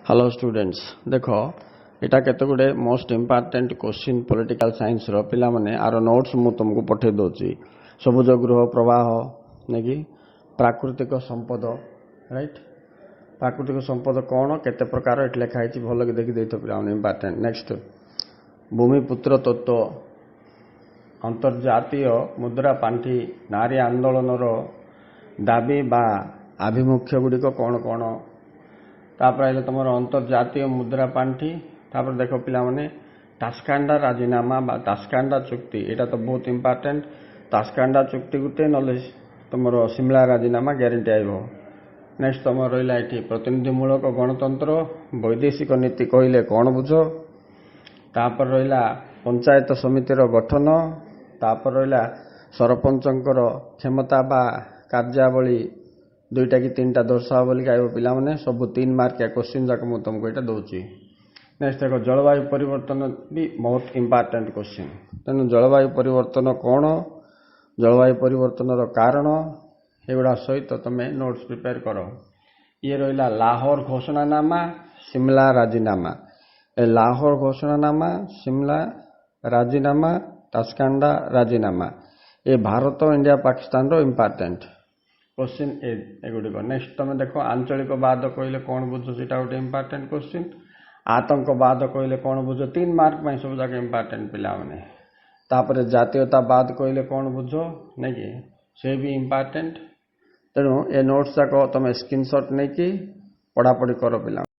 Hello students देख एटा केते गुडे most important question political science रो पिला माने आरो नोट्स मु तुमको पठे दोची सबुज गृह प्रवाह नेकी प्राकृतिक संपद राइट प्राकृतिक संपद कौन केते प्रकार एट लेखा है भल कि देखि देतो पिला माने इंपोर्टेंट नेक्स्ट भूमिपुत्र तत्व अंतर्जातीय मुद्रा पांठी नारी आंदोलन रो दाबी बा आभिमुख्य गुड़िक कौन कौन तापर तुम अंतर्जातीय मुद्रा पांठी तापर देख पिला माने तास्कांडा राजीनामा बा तास्कांडा चुक्ति एटा तो बहुत इंपोर्टेंट तास्कांडा चुक्ति गुटे नले तुम शिमला राजीनामा ग्यारंटी आइबो नेक्स्ट तुम रहा ये प्रतिनिधिमूलक गणतंत्र वैदेशिक नीति कहले कौन बुझ तापर रहा पंचायत समितिर गठन तापर रहा सरपंचंकर क्षमता बा कार्यावली दुईटा कि तीन टा दर्शाओ बोली आइब पिला माने सब 3 मार्क या क्वेश्चन जाक मु तुमको एटा दउची नेक्स्ट देखो जलवायु परिवर्तन भी बहुत इंपोर्टेंट क्वेश्चन तेणु जलवायु परिवर्तन कौन जलवायु परिवर्तन कारण एगुड़ा सहित तुम्हें नोट्स प्रिपेयर कर ये रहा लाहौर घोषणानामा शिमला राजीनामा लाहौर घोषणानामा शिमला राजीनामा तास्कांडा राजीनामा ये भारत इंडिया पाकिस्तान रो इंपोर्टेंट क्वेश्चन एगुड़िक नेक्स्ट तुम देख आंचलिकवाद कहले कौन बुझ सीटा गोटे इंपोर्टेंट क्वेश्चन आतंकवाद कहले कौन बुझ 3 मार्क में सब जाक इंपोर्टेंट पिला माने तापर जातीयतावाद कहले कौन बुझ नहीं कि से भी इंपोर्टेंट तेणु ए नोट्स जाक तुम स्क्रीनशॉट नहीं कि पढ़ापढ़ी कर पिला।